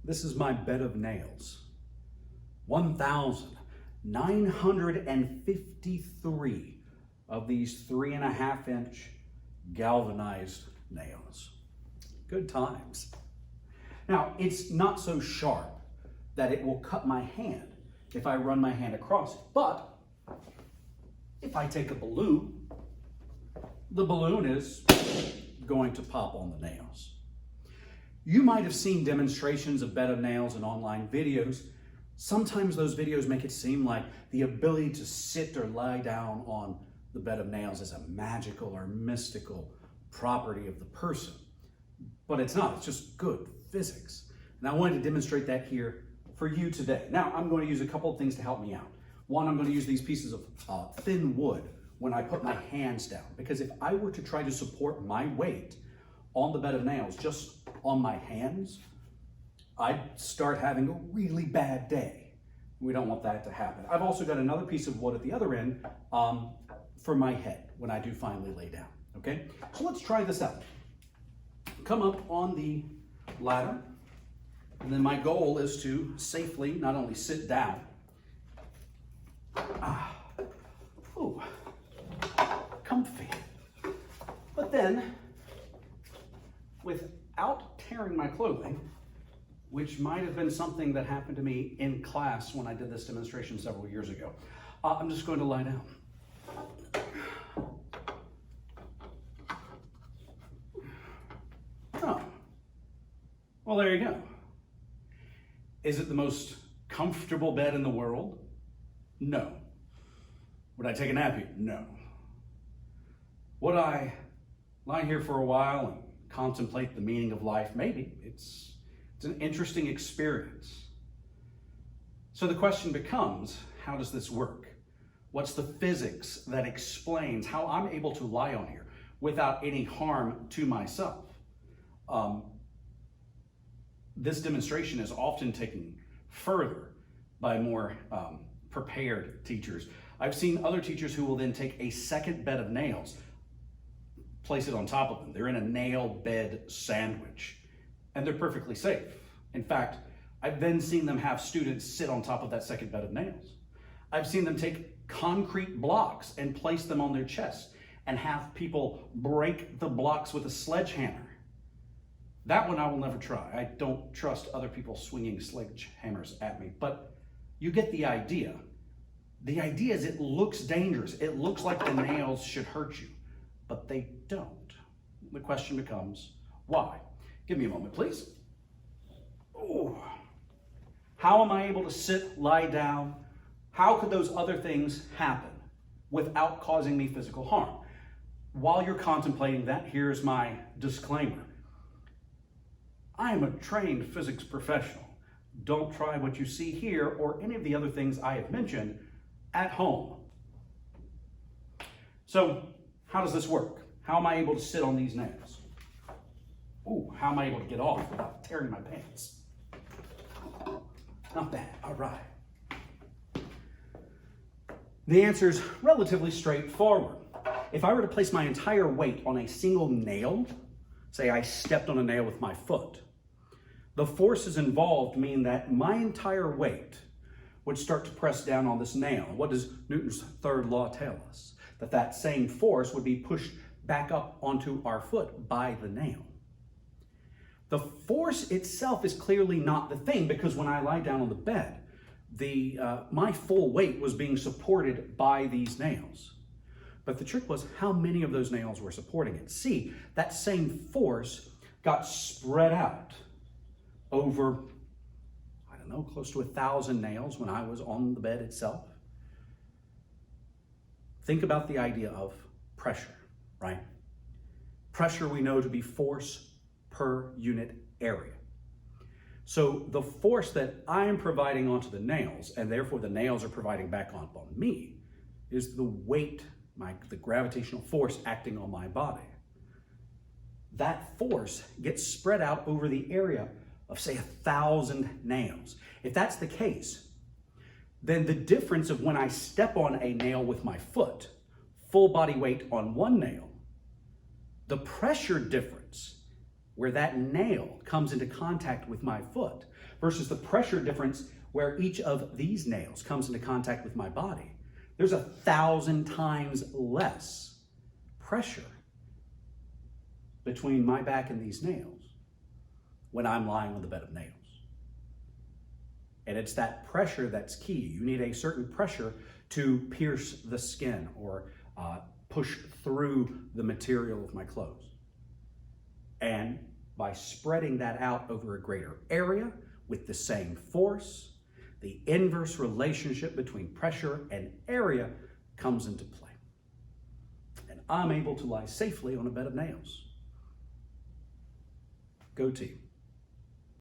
This is my bed of nails. 1,953 of these 3.5-inch galvanized nails. Good times. Now, it's not so sharp that it will cut my hand if I run my hand across it, but if I take a balloon, the balloon is going to pop on the nails. You might have seen demonstrations of bed of nails in online videos. Sometimes those videos make it seem like the ability to sit or lie down on the bed of nails is a magical or mystical property of the person. But it's not, it's just good physics. And I wanted to demonstrate that here for you today. Now, I'm going to use a couple of things to help me out. One, I'm going to use these pieces of thin wood when I put my hands down, because if I were to try to support my weight on the bed of nails just on my hands, I'd start having a really bad day. We don't want that to happen. I've also got another piece of wood at the other end for my head when I do finally lay down, okay? So let's try this out. Come up on the ladder, and then my goal is to safely not only sit down, comfy, but then without tearing my clothing, which might have been something that happened to me in class when I did this demonstration several years ago. I'm just going to lie down. Oh, well, there you go. Is it the most comfortable bed in the world? No. Would I take a nap here? No. Would I lie here for a while and contemplate the meaning of life? Maybe. It's an interesting experience. So the question becomes, how does this work? What's the physics that explains how I'm able to lie on here without any harm to myself? This demonstration is often taken further by more prepared teachers. I've seen other teachers who will then take a second bed of nails, place it on top of them. They're in a nail bed sandwich, and they're perfectly safe. In fact, I've then seen them have students sit on top of that second bed of nails. I've seen them take concrete blocks and place them on their chest and have people break the blocks with a sledgehammer. That one I will never try. I don't trust other people swinging sledgehammers at me, but you get the idea. The idea is it looks dangerous. It looks like the nails should hurt you, but they don't. The question becomes, why? Give me a moment, please. Ooh. How am I able to sit, lie down? How could those other things happen without causing me physical harm? While you're contemplating that, here's my disclaimer. I am a trained physics professional. Don't try what you see here or any of the other things I have mentioned at home. So, how does this work? How am I able to sit on these nails? Ooh, how am I able to get off without tearing my pants? Not bad, all right. The answer is relatively straightforward. If I were to place my entire weight on a single nail, say I stepped on a nail with my foot, the forces involved mean that my entire weight would start to press down on this nail. What does Newton's third law tell us? That same force would be pushed back up onto our foot by the nail. The force itself is clearly not the thing, because when I lie down on the bed, my full weight was being supported by these nails. But the trick was how many of those nails were supporting it. See, that same force got spread out over, I don't know, close to 1,000 nails when I was on the bed itself. Think about the idea of pressure, right? Pressure we know to be force per unit area. So the force that I am providing onto the nails, and therefore the nails are providing back on me, is the weight, the gravitational force acting on my body. That force gets spread out over the area of, say, 1,000 nails. If that's the case, then the difference of when I step on a nail with my foot, full body weight on one nail, the pressure difference where that nail comes into contact with my foot versus the pressure difference where each of these nails comes into contact with my body. There's 1,000 times less pressure between my back and these nails when I'm lying on the bed of nails. And it's that pressure that's key. You need a certain pressure to pierce the skin or push through the material of my clothes. And by spreading that out over a greater area with the same force, the inverse relationship between pressure and area comes into play. And I'm able to lie safely on a bed of nails. Go team.